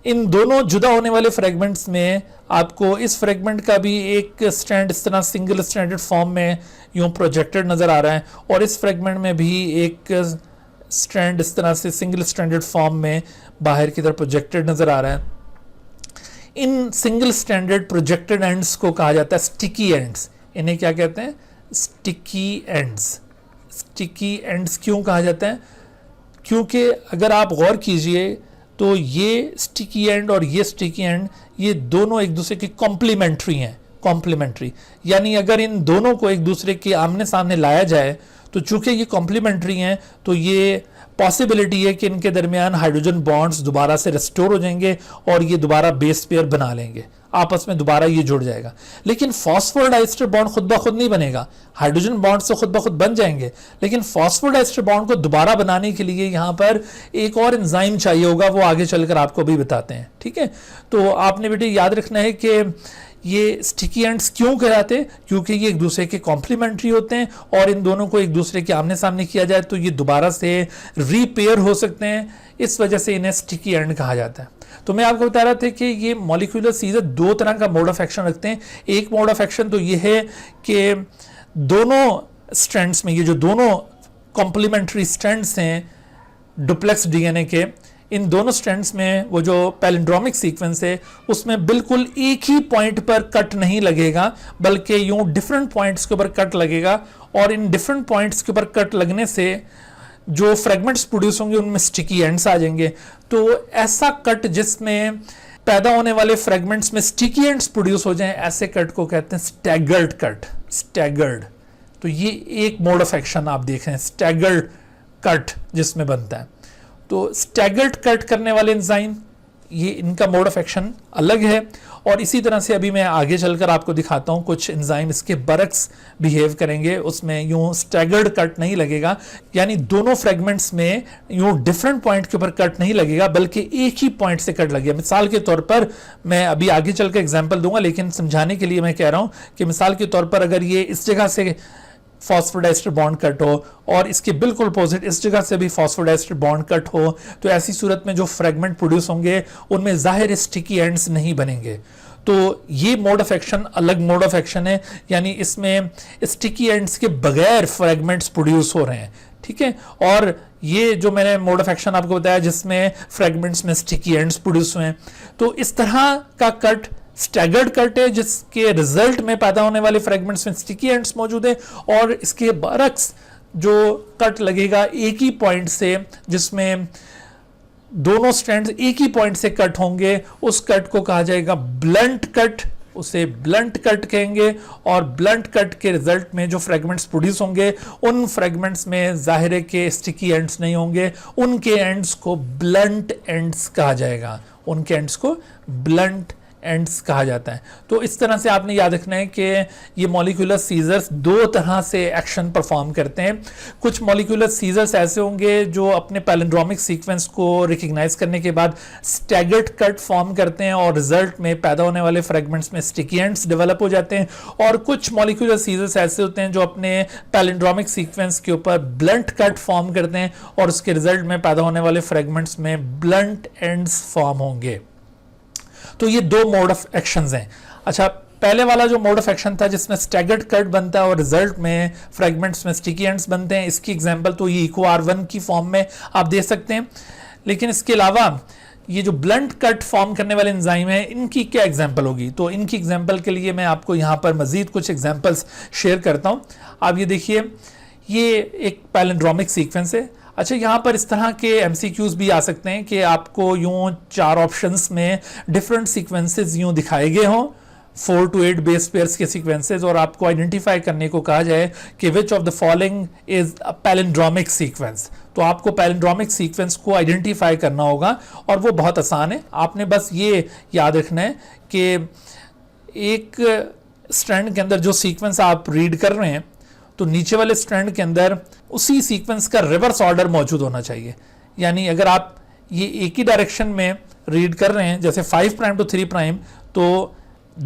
इन दोनों जुदा होने वाले फ्रेगमेंट्स में आपको इस फ्रेगमेंट का भी एक स्ट्रैंड इस तरह सिंगल स्ट्रैंडेड फॉर्म में यूं प्रोजेक्टेड नजर आ रहा है, और इस फ्रेगमेंट में भी एक स्ट्रैंड इस तरह से सिंगल स्ट्रैंडेड फॉर्म में बाहर की तरफ प्रोजेक्टेड नजर आ रहा है। In single stranded projected ends को कहा जाता है स्टिकी एंड्स। इन्हें क्या कहते हैं? Sticky ends. स्टिकी एंड्स क्यों कहा जाता है? क्योंकि अगर आप गौर कीजिए तो ये स्टिकी एंड और ये स्टिकी एंड ये दोनों एक दूसरे के कॉम्प्लीमेंट्री हैं। कॉम्प्लीमेंट्री यानी अगर इन दोनों को एक दूसरे के आमने सामने लाया जाए तो चूंकि ये कॉम्प्लीमेंट्री हैं तो ये पॉसिबिलिटी है कि इनके दरमियान हाइड्रोजन बॉन्ड्स दोबारा से रेस्टोर हो जाएंगे और ये दोबारा बेस पेयर बना लेंगे, आपस में दोबारा ये जुड़ जाएगा। लेकिन फॉस्फोडाइस्टर बॉन्ड खुद ब खुद नहीं बनेगा, हाइड्रोजन बॉन्ड्स तो खुद ब खुद बन जाएंगे, लेकिन फॉस्फोडाइस्टर बॉन्ड को दोबारा बनाने के लिए यहाँ पर एक और एंजाइम चाहिए होगा, वो आगे चलकर आपको भी बताते हैं। ठीक है, तो आपने बेटे याद रखना है कि ये स्टिकी एंड्स क्यों कहलाते हैं, क्योंकि ये एक दूसरे के कॉम्प्लीमेंट्री होते हैं और इन दोनों को एक दूसरे के आमने सामने किया जाए तो ये दोबारा से रीपेयर हो सकते हैं, इस वजह से इन्हें स्टिकी एंड कहा जाता है। तो मैं आपको बता रहा था कि ये मॉलिक्यूलर सीजर दो तरह का मोड ऑफ एक्शन रखते हैं। एक मोड ऑफ एक्शन तो ये है कि दोनों स्ट्रैंड्स में, ये जो दोनों कॉम्प्लीमेंट्री स्ट्रैंड्स हैं डुप्लेक्स डीएनए के, इन दोनों स्ट्रैंड्स में वो जो पैलिंड्रोमिक सीक्वेंस है उसमें बिल्कुल एक ही पॉइंट पर कट नहीं लगेगा, बल्कि यूं डिफरेंट पॉइंट्स के ऊपर कट लगेगा, और इन डिफरेंट पॉइंट्स के ऊपर कट लगने से जो फ्रेगमेंट्स प्रोड्यूस होंगे उनमें स्टिकी एंड्स आ जाएंगे। तो ऐसा कट जिसमें पैदा होने वाले फ्रेगमेंट्स में स्टिकी एंड्स प्रोड्यूस हो जाएं, ऐसे कट को कहते हैं स्टैगर्ड कट। स्टैगर्ड, तो ये एक मोड ऑफ एक्शन आप देख रहे हैं, स्टैगर्ड कट जिसमें बनता है। तो स्टैगर्ड कट करने वाले एंजाइम, ये इनका मोड ऑफ एक्शन अलग है, और इसी तरह से अभी मैं आगे चलकर आपको दिखाता हूं कुछ एंजाइम इसके बरक्स बिहेव करेंगे, उसमें यूं स्टैगर्ड कट नहीं लगेगा, यानी दोनों फ्रेगमेंट्स में यूं डिफरेंट पॉइंट के ऊपर कट नहीं लगेगा बल्कि एक ही पॉइंट से कट लगेगा। मिसाल के तौर पर मैं अभी आगे चलकर एग्जाम्पल दूंगा, लेकिन समझाने के लिए मैं कह रहा हूं कि मिसाल के तौर पर अगर ये इस जगह से फॉस्फोडाइस्टर बॉन्ड कट हो और इसके बिल्कुल अपोजिट इस जगह से भी फॉस्फोडाइस्टर बॉन्ड कट हो, तो ऐसी सूरत में जो फ्रेगमेंट प्रोड्यूस होंगे उनमें जाहिर स्टिकी एंड्स नहीं बनेंगे। तो ये मोड ऑफ एक्शन अलग मोड ऑफ एक्शन है, यानी इसमें स्टिकी एंड्स के बगैर फ्रेगमेंट्स प्रोड्यूस हो रहे हैं। ठीक है, और ये जो मैंने मोड ऑफ एक्शन आपको बताया जिसमें फ्रेगमेंट्स में स्टिकी एंड्स प्रोड्यूस हुए हैं, तो इस तरह का कट स्टैगर्ड कट है जिसके रिजल्ट में पैदा होने वाले फ्रेगमेंट्स में स्टिकी एंड्स मौजूद है, और इसके बरक्स जो कट लगेगा एक ही पॉइंट से जिसमें दोनों स्ट्रैंड्स एक ही पॉइंट से कट होंगे, उस कट को कहा जाएगा ब्लंट कट, उसे ब्लंट कट कहेंगे। और ब्लंट कट के रिजल्ट में जो फ्रेगमेंट्स प्रोड्यूस होंगे उन फ्रेगमेंट्स में जाहिर है कि स्टिकी एंड्स नहीं होंगे, उनके एंड्स को ब्लंट एंड्स कहा जाएगा, उनके एंड्स को ब्लंट एंड्स कहा जाता है। तो इस तरह से आपने याद रखना है कि ये मॉलिक्यूलर सीजर्स दो तरह से एक्शन परफॉर्म करते हैं। कुछ मॉलिक्यूलर सीजर्स ऐसे होंगे जो अपने पैलिंड्रोमिक सीक्वेंस को रिकग्नाइज करने के बाद स्टैगर्ड कट फॉर्म करते हैं और रिजल्ट में पैदा होने वाले फ्रेगमेंट्स में स्टिकी एंड्स डेवलप हो जाते हैं। और कुछ मॉलिक्यूलर सीजर्स ऐसे होते हैं जो अपने पैलिंड्रोमिक सीक्वेंस के ऊपर ब्लंट कट फॉर्म करते हैं और उसके रिजल्ट में पैदा होने वाले फ्रेगमेंट्स में ब्लंट एंड्स फॉर्म होंगे। तो ये दो मोड ऑफ एक्शंस हैं। अच्छा, पहले वाला जो मोड ऑफ एक्शन था जिसमें स्टैगर्ड कट बनता है और रिजल्ट में फ्रेगमेंट्स में स्टिकी एंड्स बनते हैं, इसकी एग्जांपल तो ये इको R1 की फॉर्म में आप दे सकते हैं। लेकिन इसके अलावा ये जो ब्लंट कट फॉर्म करने वाले एंजाइम है, इनकी क्या एग्जांपल होगी? तो इनकी एग्जांपल के लिए मैं आपको यहाँ पर मजीद कुछ एग्जांपल्स शेयर करता हूँ। आप ये देखिए, ये एक पैलिंड्रोमिक सीक्वेंस है। अच्छा, यहाँ पर इस तरह के MCQs भी आ सकते हैं कि आपको यूं 4 ऑप्शंस में डिफरेंट सीक्वेंसेस यूं दिखाए गए हों, 4 to 8 बेस पेयर्स के सीक्वेंसेस, और आपको आइडेंटिफाई करने को कहा जाए कि which of the following is a palindromic sequence. तो आपको पैलिंड्रोमिक सीक्वेंस को आइडेंटिफाई करना होगा और वो बहुत आसान है। आपने बस ये याद रखना है कि एक स्ट्रैंड के अंदर जो सीक्वेंस आप रीड कर रहे हैं, तो नीचे वाले स्ट्रैंड के अंदर उसी सीक्वेंस का रिवर्स ऑर्डर मौजूद होना चाहिए। यानी अगर आप ये एक ही डायरेक्शन में रीड कर रहे हैं, जैसे 5 प्राइम टू 3 प्राइम, तो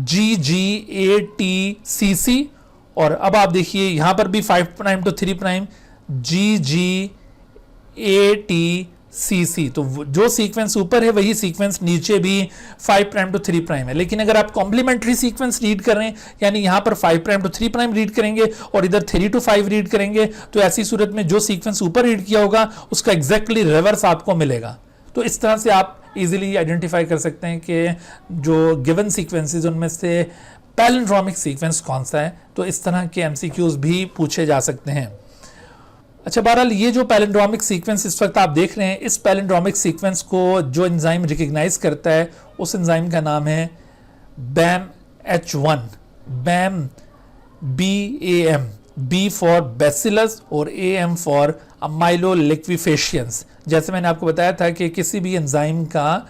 GGATCC, और अब आप देखिए यहाँ पर भी 5 प्राइम टू 3 प्राइम GGATCC। तो जो सीक्वेंस ऊपर है वही सीक्वेंस नीचे भी 5 प्राइम टू 3 प्राइम है। लेकिन अगर आप कॉम्प्लीमेंट्री सीक्वेंस रीड कर रहे हैं, यानी यहाँ पर 5 प्राइम टू 3 प्राइम रीड करेंगे और इधर 3 to 5 रीड करेंगे, तो ऐसी सूरत में जो सीक्वेंस ऊपर रीड किया होगा उसका एग्जैक्टली रिवर्स आपको मिलेगा। तो इस तरह से आप इजीली आइडेंटिफाई कर सकते हैं कि जो गिवन सीक्वेंसेस उनमें से पैलिंड्रोमिक सीक्वेंस कौन सा है। तो इस तरह के MCQs भी पूछे जा सकते हैं। अच्छा, बहरहाल ये जो पैलिंड्रोमिक सीक्वेंस इस वक्त आप देख रहे हैं, इस पैलिंड्रोमिक सीक्वेंस को जो एंजाइम रिकग्नाइज करता है उस एंजाइम का नाम है BAM-H1। BAM, B for bacillus और AM फॉर अमाइलोलिक्विफेशियंस। जैसे मैंने आपको बताया था कि किसी भी एंजाइम का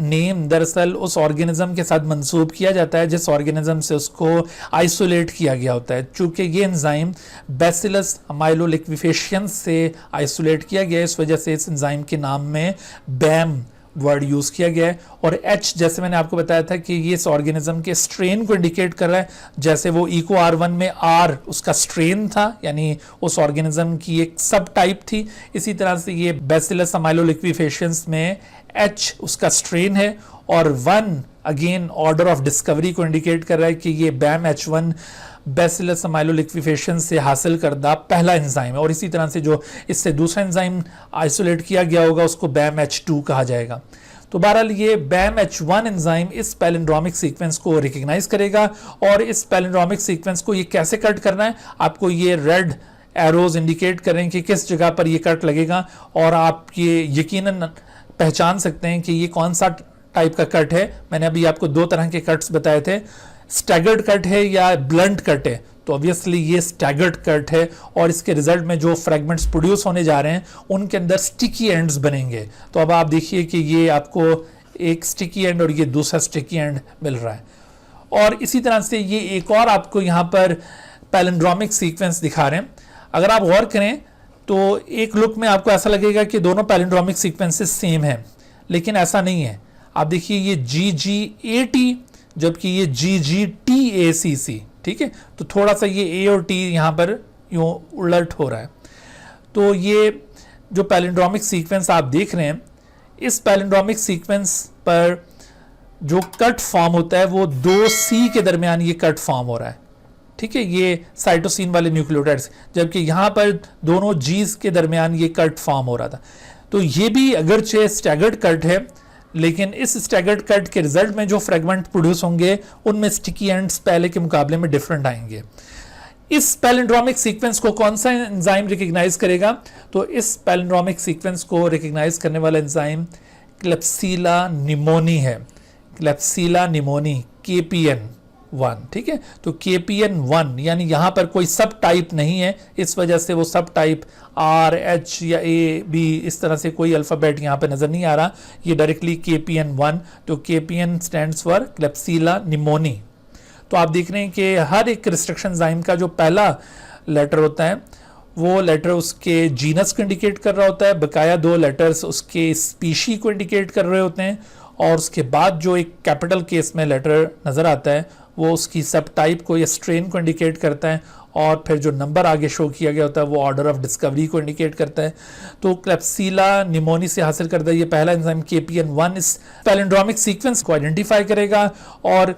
नेम दरअसल उस ऑर्गेनिज्म के साथ मंसूब किया जाता है जिस ऑर्गेनिज्म से उसको आइसोलेट किया गया होता है। चूंकि ये एंजाइम बैसिलस अमाइलोलिक्विफेशियंस से आइसोलेट किया गया है, इस वजह से इस एंजाइम के नाम में बैम वर्ड यूज किया गया है। और H, जैसे मैंने आपको बताया था कि ये इस ऑर्गेनिज्म के स्ट्रेन को इंडिकेट कर रहा है। जैसे वो इको R1 में R उसका स्ट्रेन था, यानी उस ऑर्गेनिज्म की एक सब टाइप थी, इसी तरह से ये बैसिलस अमाइलोलिक्विफेशियंस में H उसका स्ट्रेन है। और 1 अगेन ऑर्डर ऑफ डिस्कवरी को इंडिकेट कर रहा है कि ये BAM-H1 बैसिलस अमाइलोलिक्विफेशन से हासिल करदा पहला एंजाइम है। और इसी तरह से जो इससे दूसरा एंजाइम आइसोलेट किया गया होगा उसको BAM-H2 कहा जाएगा। तो बहरहाल ये BAM-H1 एंजाइम इस पैलिंड्रोमिक सीक्वेंस को रिकग्नाइज करेगा। और इस पैलिंड्रोमिक सीक्वेंस को ये कैसे कट करना है, आपको ये रेड एरोज इंडिकेट करें कि किस जगह पर ये कट लगेगा, और आप ये यकीनन पहचान सकते हैं कि ये कौन सा टाइप का कट है। मैंने अभी आपको 2 तरह के कट्स बताए थे, स्टैगर्ड कट है या ब्लंट कट है। तो ऑब्वियसली ये स्टैगर्ड कट है और इसके रिजल्ट में जो फ्रेगमेंट्स प्रोड्यूस होने जा रहे हैं उनके अंदर स्टिकी एंड्स बनेंगे। तो अब आप देखिए कि ये आपको एक स्टिकी एंड और ये दूसरा स्टिकी एंड मिल रहा है। और इसी तरह से ये एक और आपको यहाँ पर पैलिंड्रोमिक सीक्वेंस दिखा रहे हैं। अगर आप गौर करें तो एक लुक में आपको ऐसा लगेगा कि दोनों पैलिंड्रोमिक सीक्वेंसेस सेम है, लेकिन ऐसा नहीं है। आप देखिए ये GGAT जबकि ये GGTACC, ठीक है। तो थोड़ा सा ये A और T यहाँ पर यूँ उलट हो रहा है। तो ये जो पैलिंड्रोमिक सीक्वेंस आप देख रहे हैं, इस पैलिंड्रोमिक सीक्वेंस पर जो कट फॉर्म होता है वो 2C के दरमियान ये कट फॉर्म हो रहा है, ठीक है, ये साइटोसिन वाले न्यूक्लियोटाइड्स, जबकि यहाँ पर दोनों G's के दरमियान ये कट फॉर्म हो रहा था। तो ये भी अगरचे स्टैगर्ड कट है, लेकिन इस स्टैगर्ड कट के रिजल्ट में जो फ्रेगमेंट प्रोड्यूस होंगे उनमें स्टिकी एंड्स पहले के मुकाबले में डिफरेंट आएंगे। इस पैलिंड्रोमिक सीक्वेंस को कौन सा एंजाइम रिकग्नाइज करेगा? तो इस पैलिंड्रोमिक सीक्वेंस को रिकग्नाइज करने वाला एंजाइम क्लेप्सिला निमोनी है, क्लेप्सिला निमोनी KPN1, ठीक है। तो KPN1 यानी यहाँ पर कोई सब टाइप नहीं है, इस वजह से वो सब टाइप R, H या A, B इस तरह से कोई अल्फ़ाबेट यहाँ पे नज़र नहीं आ रहा, ये डायरेक्टली KPN1। तो KPN stands for Klebsiella pneumoniae. तो आप देख रहे हैं कि हर एक रिस्ट्रिक्शन एंजाइम का जो पहला लेटर होता है वो लेटर उसके जीनस को इंडिकेट कर रहा होता है, बकाया 2 लेटर्स उसके स्पीशी को इंडिकेट कर रहे होते हैं, और उसके बाद जो एक कैपिटल केस में लेटर नज़र आता है वो उसकी सब टाइप को या स्ट्रेन को इंडिकेट करता है, और फिर जो नंबर आगे शो किया गया होता है वो ऑर्डर ऑफ डिस्कवरी को इंडिकेट करता है। तो क्लेप्सिला निमोनी से हासिल करता है ये पहला एंजाइम KPN1 इस पैलिंड्रोमिक सीक्वेंस को आइडेंटिफाई करेगा, और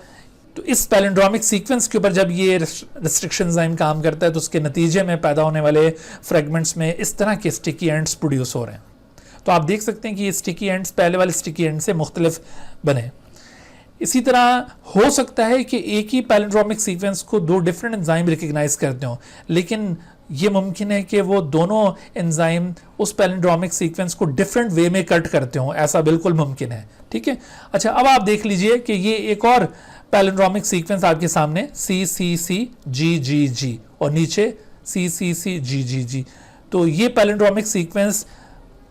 तो इस पैलिंड्रोमिक सीक्वेंस के ऊपर जब ये रिस्ट्रिक्शन एंजाइम काम करता है तो उसके नतीजे में पैदा होने वाले फ्रेगमेंट्स में इस तरह के स्टिकी एंड्स प्रोड्यूस हो रहे हैं। तो आप देख सकते हैं कि ये स्टिकी एंड्स पहले वाले स्टिकी एंड से मुख्तलिफ बने। इसी तरह हो सकता है कि एक ही पैलिंड्रोमिक सीक्वेंस को 2 डिफरेंट एंजाइम रिकग्नाइज करते हों, लेकिन ये मुमकिन है कि वो दोनों एंजाइम उस पैलिंड्रोमिक सीक्वेंस को डिफरेंट वे में कट करते हों, ऐसा बिल्कुल मुमकिन है, ठीक है। अच्छा, अब आप देख लीजिए कि ये एक और पैलिंड्रोमिक सीक्वेंस आपके सामने CCCGGG और नीचे CCCGGG। तो ये पैलिंड्रोमिक सीक्वेंस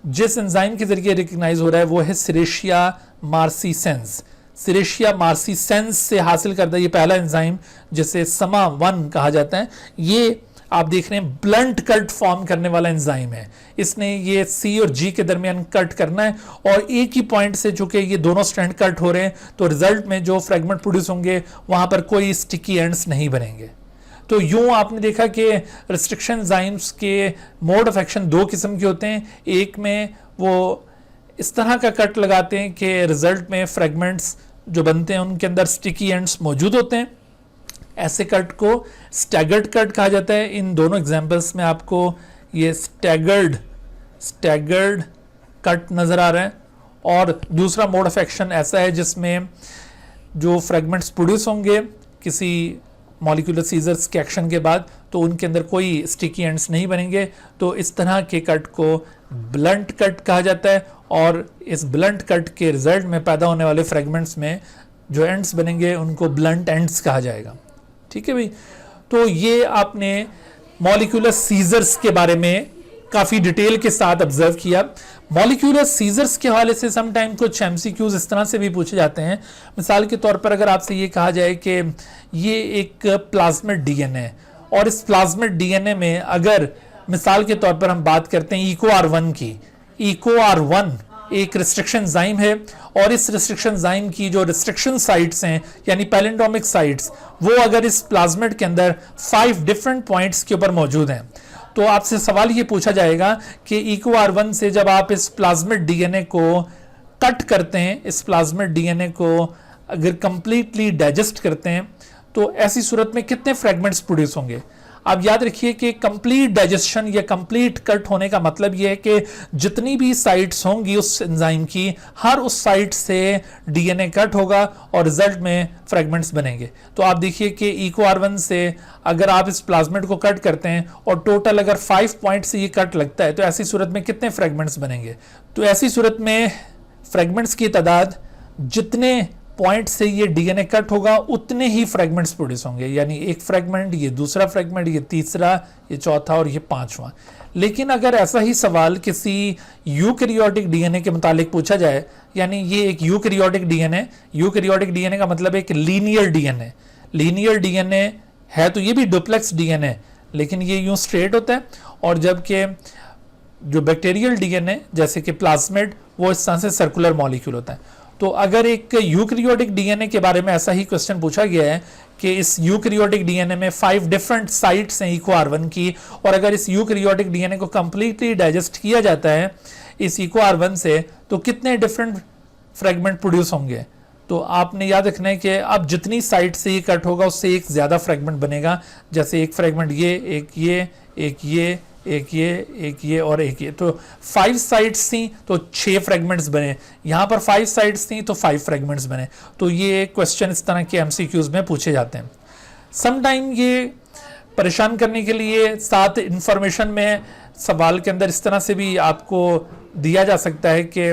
जिस एंजाइम के जरिए रिकग्नाइज हो रहा है वो है सेरेशिया मार्सिसेंस। सेरेशिया मार्सिसेंस से हासिल करता है ये पहला एंजाइम जिसे SMA1 कहा जाता है। ये आप देख रहे हैं ब्लंट कट फॉर्म करने वाला एंजाइम है, इसने ये C और G के दरमियान कट करना है, और एक ही पॉइंट से चूंकि ये दोनों स्ट्रैंड कट हो रहे हैं तो रिजल्ट में जो फ्रेगमेंट प्रोड्यूस होंगे वहां पर कोई स्टिकी एंड्स नहीं बनेंगे। तो यूं आपने देखा कि रिस्ट्रिक्शन एंजाइम्स के मोड ऑफ एक्शन 2 किस्म के होते हैं। एक में वो इस तरह का कट लगाते हैं कि रिजल्ट में फ्रेगमेंट्स जो बनते हैं उनके अंदर स्टिकी एंड्स मौजूद होते हैं, ऐसे कट को स्टैगर्ड कट कहा जाता है। इन दोनों एग्जांपल्स में आपको ये स्टैगर्ड कट नज़र आ रहा है। और दूसरा मोड ऑफ एक्शन ऐसा है जिसमें जो फ्रेगमेंट्स प्रोड्यूस होंगे किसी मॉलिक्यूलर सीजर्स के एक्शन के बाद तो उनके अंदर कोई स्टिकी एंड्स नहीं बनेंगे। तो इस तरह के कट को ब्लंट कट कहा जाता है, और इस ब्लंट कट के रिजल्ट में पैदा होने वाले फ्रेगमेंट्स में जो एंड्स बनेंगे उनको ब्लंट एंड्स कहा जाएगा, ठीक है भाई। तो ये आपने मॉलिक्यूलर सीजर्स के बारे में काफ़ी डिटेल के साथ ऑब्जर्व किया। मॉलिक्यूलर सीजर्स के हवाले से सम टाइम कुछ MCQs इस तरह से भी पूछे जाते हैं। मिसाल के तौर पर अगर आपसे ये कहा जाए कि ये एक प्लाज्मिड DNA है, और इस प्लाज्मिड DNA में अगर मिसाल के तौर पर हम बात करते हैं EcoR1 की, EcoR1 एक रिस्ट्रिक्शन एंजाइम है, और इस रिस्ट्रिक्शन एंजाइम की जो रिस्ट्रिक्शन साइट्स हैं यानी पैलिंड्रोमिक साइट्स वो अगर इस प्लाज्मिड के अंदर 5 डिफरेंट पॉइंट्स के ऊपर मौजूद हैं, तो आपसे सवाल ये पूछा जाएगा कि EcoR1 से जब आप इस प्लाज्मिड DNA को कट करते हैं, इस प्लाज्मिड DNA को अगर कंप्लीटली डाइजेस्ट करते हैं तो ऐसी सूरत में कितने फ्रेगमेंट्स प्रोड्यूस होंगे। आप याद रखिए कि कंप्लीट डाइजेशन या कंप्लीट कट होने का मतलब यह है कि जितनी भी साइट्स होंगी उस एंजाइम की, हर उस साइट से DNA कट होगा और रिजल्ट में फ्रेगमेंट्स बनेंगे। तो आप देखिए कि EcoR1 से अगर आप इस प्लाज्मिड को कट करते हैं और टोटल अगर 5 पॉइंट से ये कट लगता है तो ऐसी सूरत में कितने फ्रेगमेंट्स बनेंगे। तो ऐसी सूरत में फ्रेगमेंट्स की तादाद जितने पॉइंट से ये DNA कट होगा उतने ही फ्रेगमेंट्स प्रोड्यूस होंगे, यानी एक फ्रेगमेंट, ये दूसरा फ्रेगमेंट, ये तीसरा, ये चौथा और ये 5वां। लेकिन अगर ऐसा ही सवाल किसी यूकैरियोटिक DNA के मुतालिक पूछा जाए, यानी ये एक यूकैरियोटिक DNA, यूकैरियोटिक DNA का मतलब एक लीनियर DNA, लीनियर DNA है तो ये भी डुप्लेक्स DNA लेकिन ये यूं स्ट्रेट होता है, और जबकि जो बैक्टीरियल DNA जैसे कि प्लाज्मिड वो इस तरह से सर्कुलर मॉलिक्यूल होता है। तो अगर एक यूकैरियोटिक DNA के बारे में ऐसा ही क्वेश्चन पूछा गया है कि इस यूकैरियोटिक DNA में 5 डिफरेंट साइट्स हैं EcoR1 की, और अगर इस यूकैरियोटिक DNA को कंप्लीटली डाइजेस्ट किया जाता है इस EcoR1 से तो कितने डिफरेंट फ्रेगमेंट प्रोड्यूस होंगे। तो आपने याद रखना है कि अब जितनी साइट से ये कट होगा उससे एक ज़्यादा फ्रेगमेंट बनेगा। जैसे एक फ्रेगमेंट ये, एक ये, एक ये, एक ये, एक ये और एक ये, तो 5 साइट्स थी तो 6 फ्रेगमेंट्स बने, यहाँ पर 5 साइट्स थी तो 5 फ्रेगमेंट्स बने। तो ये क्वेश्चन इस तरह के MCQs में पूछे जाते हैं। समटाइम ये परेशान करने के लिए साथ इंफॉर्मेशन में सवाल के अंदर इस तरह से भी आपको दिया जा सकता है कि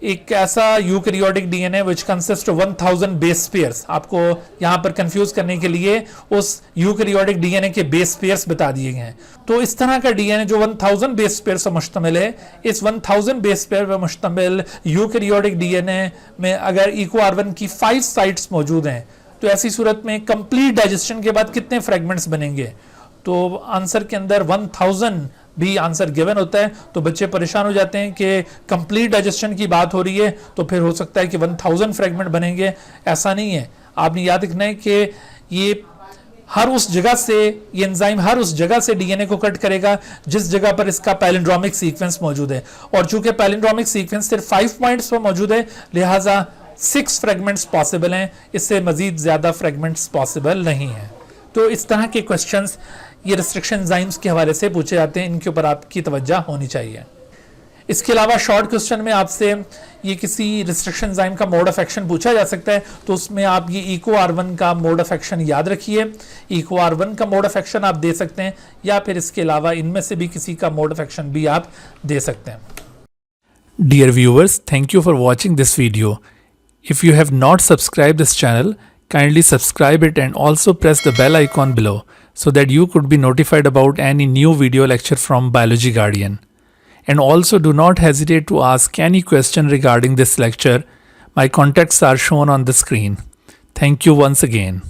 एक ऐसा eukaryotic DNA which consist of 1000 base pairs, आपको यहाँ पर कंफ्यूज करने के लिए उस यूकैरियोटिक डीएनए के बेस पेयर्स बता दिए गए हैं। तो इस तरह का डीएनए जो 1000 बेस पेयर पर मुश्तमिल है, इस 1000 बेस पेयर पर मुश्तमिल यूकैरियोटिक डीएनए में अगर EcoR1 की 5 साइट्स मौजूद हैं तो ऐसी सूरत में कंप्लीट डाइजेशन के बाद कितने फ्रेगमेंट्स बनेंगे? तो आंसर के अंदर 1000 भी आंसर गिवन होता है। तो बच्चे परेशान हो जाते हैं कि कंप्लीट डाइजेशन की बात हो रही है तो फिर हो सकता है कि 1000 फ्रेगमेंट बनेंगे। ऐसा नहीं है, आपने याद रखना है कि ये हर उस जगह से, ये एंजाइम हर उस जगह से डीएनए को कट करेगा जिस जगह पर इसका पैलिंड्रोमिक सीक्वेंस मौजूद है। और चूंकि पैलिंड्रोमिक सीक्वेंस सिर्फ 5 पॉइंट्स पर मौजूद है, लिहाजा 6 फ्रेगमेंट्स पॉसिबल हैं, इससे मजीद ज्यादा फ्रेगमेंट्स पॉसिबल नहीं है। तो इस तरह के क्वेश्चंस ये रिस्ट्रिक्शन एंजाइम्स के हवाले से पूछे जाते हैं, इनके ऊपर आपकी तवज्जो होनी चाहिए। इसके अलावा शॉर्ट क्वेश्चन में आपसे ये किसी रिस्ट्रिक्शन एंजाइम का मोड ऑफ एक्शन पूछा जा सकता है, तो उसमें आप ये EcoR1 का मोड ऑफ एक्शन याद रखिए। EcoR1 का मोड ऑफ एक्शन आप दे सकते हैं, या फिर इसके अलावा इनमें से भी किसी का मोड ऑफ एक्शन भी आप दे सकते हैं। Dear viewers, thank you for watching this video. If you have not subscribed this channel, kindly subscribe it and also press the bell icon below so that you could be notified about any new video lecture from Biology Guardian. And also do not hesitate to ask any question regarding this lecture. My contacts are shown on the screen. Thank you once again.